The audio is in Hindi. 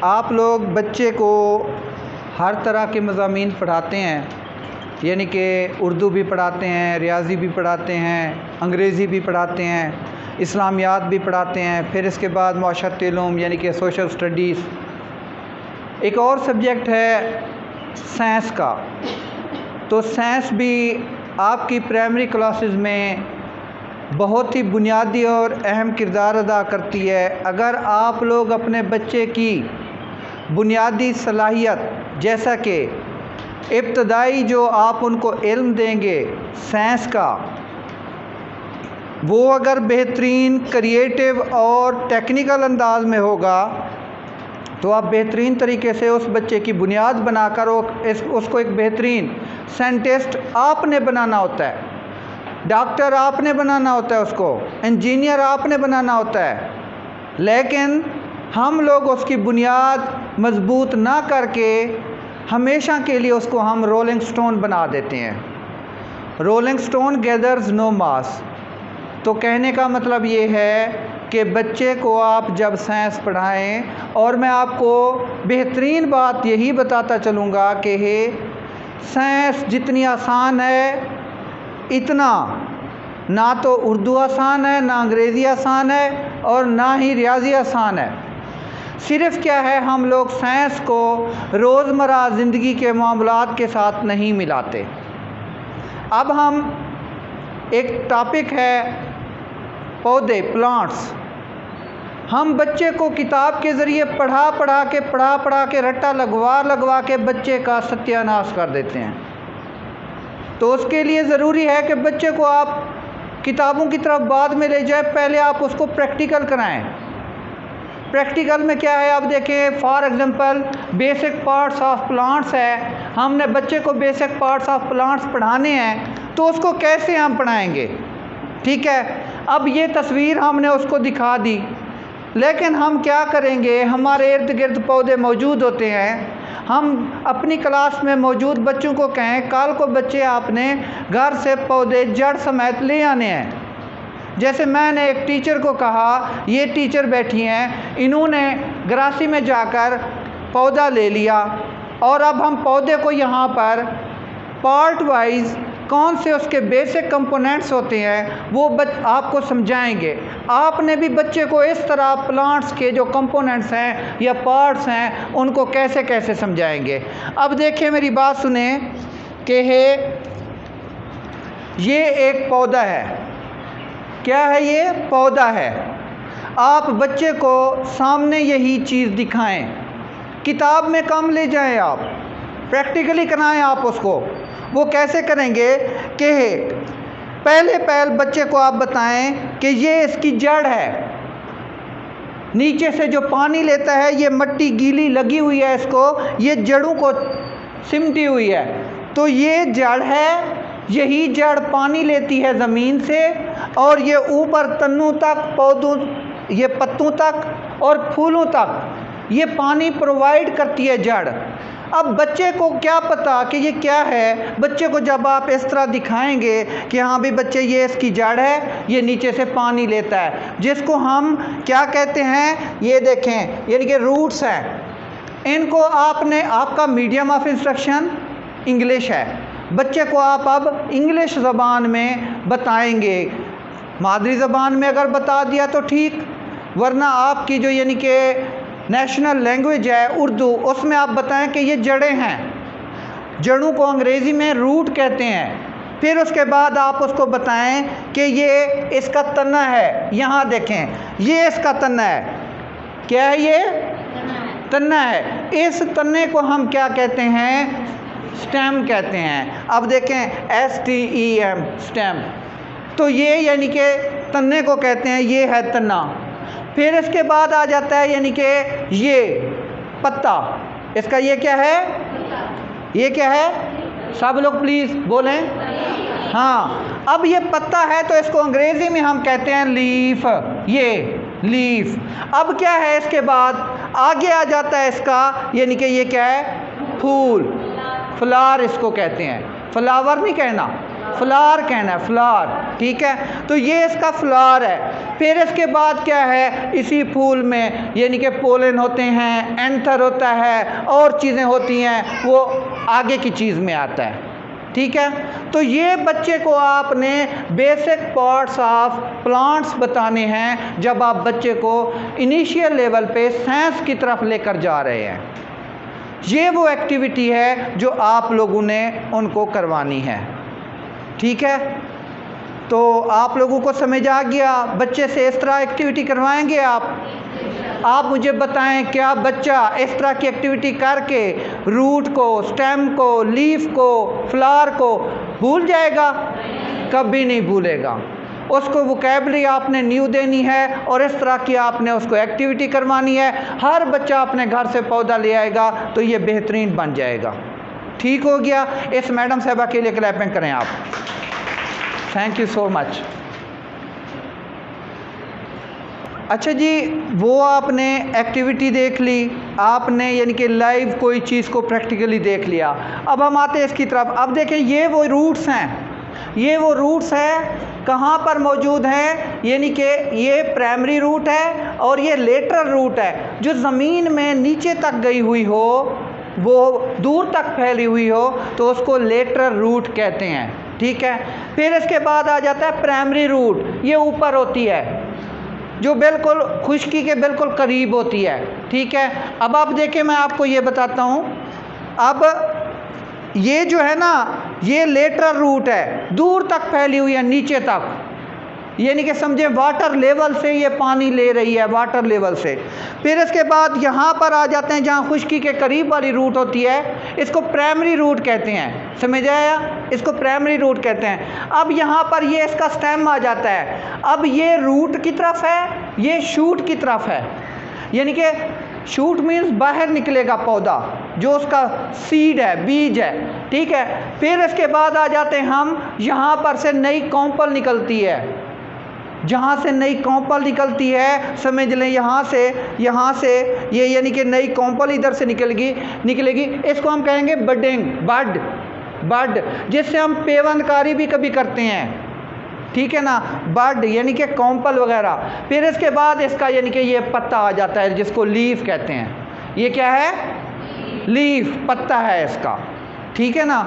आप लोग बच्चे को हर तरह के मज़ामीन पढ़ाते हैं, यानी कि उर्दू भी पढ़ाते हैं, रियाजी भी पढ़ाते हैं, अंग्रेज़ी भी पढ़ाते हैं, इस्लामियात भी पढ़ाते हैं, फिर इसके बाद माशरती इल्म यानी कि सोशल स्टडीज़। एक और सब्जेक्ट है साइंस का। तो साइंस भी आपकी प्राइमरी क्लासेस में बहुत ही बुनियादी और अहम किरदार अदा करती है। अगर आप लोग अपने बच्चे की बुनियादी सलाहियत, जैसा कि इब्तदाई जो आप उनको इल्म देंगे साइंस का, वो अगर बेहतरीन क्रिएटिव और टेक्निकल अंदाज में होगा तो आप बेहतरीन तरीके से उस बच्चे की बुनियाद बनाकर उसको एक बेहतरीन साइंटिस्ट आपने बनाना होता है, डॉक्टर आपने बनाना होता है, उसको इंजीनियर आपने बनाना होता है। लेकिन हम लोग उसकी बुनियाद मजबूत ना करके हमेशा के लिए उसको हम रोलिंग स्टोन बना देते हैं। रोलिंग स्टोन गैदर्स नो मास। तो कहने का मतलब ये है कि बच्चे को आप जब साइंस पढ़ाएं, और मैं आपको बेहतरीन बात यही बताता चलूँगा कि साइंस जितनी आसान है इतना ना तो उर्दू आसान है, ना अंग्रेज़ी आसान है, और ना ही रियाजी आसान है। सिर्फ़ क्या है, हम लोग साइंस को रोज़मर्रा ज़िंदगी के मामलात के साथ नहीं मिलाते। अब हम एक टॉपिक है पौधे, प्लांट्स। हम बच्चे को किताब के ज़रिए पढ़ा के रट्टा लगवा के बच्चे का सत्यानाश कर देते हैं। तो उसके लिए ज़रूरी है कि बच्चे को आप किताबों की तरफ बाद में ले जाए, पहले आप उसको प्रैक्टिकल कराएं। प्रैक्टिकल में क्या है, आप देखें for example basic parts of plants है, हमने बच्चे को बेसिक पार्ट्स ऑफ प्लांट्स पढ़ाने हैं, तो उसको कैसे हम पढ़ाएंगे? ठीक है, अब ये तस्वीर हमने उसको दिखा दी, लेकिन हम क्या करेंगे, हमारे इर्द गिर्द पौधे मौजूद होते हैं। हम अपनी क्लास में मौजूद बच्चों को कहें कल को बच्चे आपने घर से पौधे जड़ समेत ले आने हैं। जैसे मैंने एक टीचर को कहा, ये टीचर बैठी हैं, इन्होंने ग्रासी में जाकर पौधा ले लिया, और अब हम पौधे को यहाँ पर पार्ट वाइज कौन से उसके बेसिक कंपोनेंट्स होते हैं वो आपको समझाएंगे। आपने भी बच्चे को इस तरह प्लांट्स के जो कंपोनेंट्स हैं या पार्ट्स हैं उनको कैसे कैसे समझाएंगे। अब देखिए, मेरी बात सुने कि ये एक पौधा है। क्या है ये? पौधा है। आप बच्चे को सामने यही चीज़ दिखाएं, किताब में कम ले जाएं, आप प्रैक्टिकली कराएं आप उसको। वो कैसे करेंगे कि पहले बच्चे को आप बताएं कि ये इसकी जड़ है, नीचे से जो पानी लेता है, ये मिट्टी गीली लगी हुई है, इसको ये जड़ों को सिमटी हुई है, तो ये जड़ है। यही जड़ पानी लेती है ज़मीन से, और ये ऊपर तन्नों तक, पौधों, ये पत्तों तक और फूलों तक ये पानी प्रोवाइड करती है जड़। अब बच्चे को क्या पता कि ये क्या है? बच्चे को जब आप इस तरह दिखाएंगे कि हाँ भी बच्चे ये इसकी जड़ है, ये नीचे से पानी लेता है, जिसको हम क्या कहते हैं, ये देखें, यानी कि रूट्स हैं। इनको आपका मीडियम ऑफ इंस्ट्रक्शन इंग्लिश है, बच्चे को आप अब इंग्लिश ज़बान में बताएंगे। मादरी ज़बान में अगर बता दिया तो ठीक, वरना आपकी जो यानी कि नेशनल लैंग्वेज है उर्दू, उसमें आप बताएं कि ये जड़ें हैं। जड़ों को अंग्रेज़ी में रूट कहते हैं। फिर उसके बाद आप उसको बताएं कि ये इसका तना है, यहाँ देखें ये इसका तना है। क्या है ये? तना है। इस तने को हम क्या कहते हैं? स्टेम कहते हैं। अब देखें STEM, स्टेम। तो ये यानी कि तने को कहते हैं, ये है तना। फिर इसके बाद आ जाता है यानी कि ये पत्ता, इसका ये क्या है? ये क्या है? सब लोग प्लीज़ बोलें। हाँ, अब ये पत्ता है तो इसको अंग्रेज़ी में हम कहते हैं लीफ, ये लीफ। अब क्या है, इसके बाद आगे आ जाता है इसका यानी कि ये क्या है? फूल, फ्लावर इसको कहते हैं। फ्लावर नहीं कहना, फ्लावर कहना है, फ्लावर। ठीक है, तो ये इसका फ्लावर है। फिर इसके बाद क्या है, इसी फूल में यानी कि पोलन होते हैं, एंथर होता है और चीज़ें होती हैं, वो आगे की चीज़ में आता है। ठीक है, तो ये बच्चे को आपने बेसिक पार्ट्स ऑफ प्लांट्स बताने हैं जब आप बच्चे को इनिशियल लेवल पे साइंस की तरफ लेकर जा रहे हैं। ये वो एक्टिविटी है जो आप लोगों ने उनको करवानी है। ठीक है, तो आप लोगों को समझ आ गया, बच्चे से इस तरह एक्टिविटी करवाएंगे आप मुझे बताएं, क्या बच्चा इस तरह की एक्टिविटी करके रूट को, स्टेम को, लीफ को, फ्लावर को भूल जाएगा? कभी नहीं भूलेगा। उसको वोकैबुलरी आपने न्यू देनी है और इस तरह की आपने उसको एक्टिविटी करवानी है। हर बच्चा अपने घर से पौधा ले आएगा तो ये बेहतरीन बन जाएगा। ठीक हो गया। इस मैडम साहबा के लिए क्लैपिंग करें आप। Thank you so much. अच्छा जी, वो आपने एक्टिविटी देख ली, आपने यानी कि लाइव कोई चीज़ को प्रैक्टिकली देख लिया। अब हम आते हैं इसकी तरफ। अब देखें, ये वो रूट्स हैं, ये वो रूट्स हैं कहाँ पर मौजूद हैं, यानी कि ये प्राइमरी रूट है और ये लेटरल रूट है। जो ज़मीन में नीचे तक गई हुई हो, वो दूर तक फैली हुई हो, तो उसको लेटरल रूट कहते हैं। ठीक है, फिर इसके बाद आ जाता है प्राइमरी रूट, ये ऊपर होती है, जो बिल्कुल खुश्की के बिल्कुल करीब होती है। ठीक है, अब आप देखें, मैं आपको ये बताता हूँ। अब ये जो है ना, ये लेटरल रूट है, दूर तक फैली हुई है, नीचे तक, यानी कि समझे वाटर लेवल से ये पानी ले रही है, वाटर लेवल से। फिर इसके बाद यहाँ पर आ जाते हैं जहाँ खुश्की के करीब वाली रूट होती है, इसको प्राइमरी रूट कहते हैं। समझ आया? इसको प्राइमरी रूट कहते हैं। अब यहाँ पर ये इसका स्टेम आ जाता है। अब ये रूट की तरफ है, ये शूट की तरफ है, यानी कि शूट मीन्स बाहर निकलेगा पौधा, जो उसका सीड है, बीज है। ठीक है, फिर इसके बाद आ जाते हैं हम, यहाँ पर से नई कॉम्पल निकलती है। जहाँ से नई कॉम्पल निकलती है, समझ लें यहाँ से ये यानी कि नई कॉम्पल इधर से निकलेगी। इसको हम कहेंगे बडिंग, बड, जिससे हम पेवनकारी भी कभी करते हैं। ठीक है ना, बड यानी कि कॉम्पल वगैरह। फिर इसके बाद इसका यानी कि ये पत्ता आ जाता है, जिसको लीफ कहते हैं। ये क्या है? लीफ, पत्ता है इसका। ठीक है ना,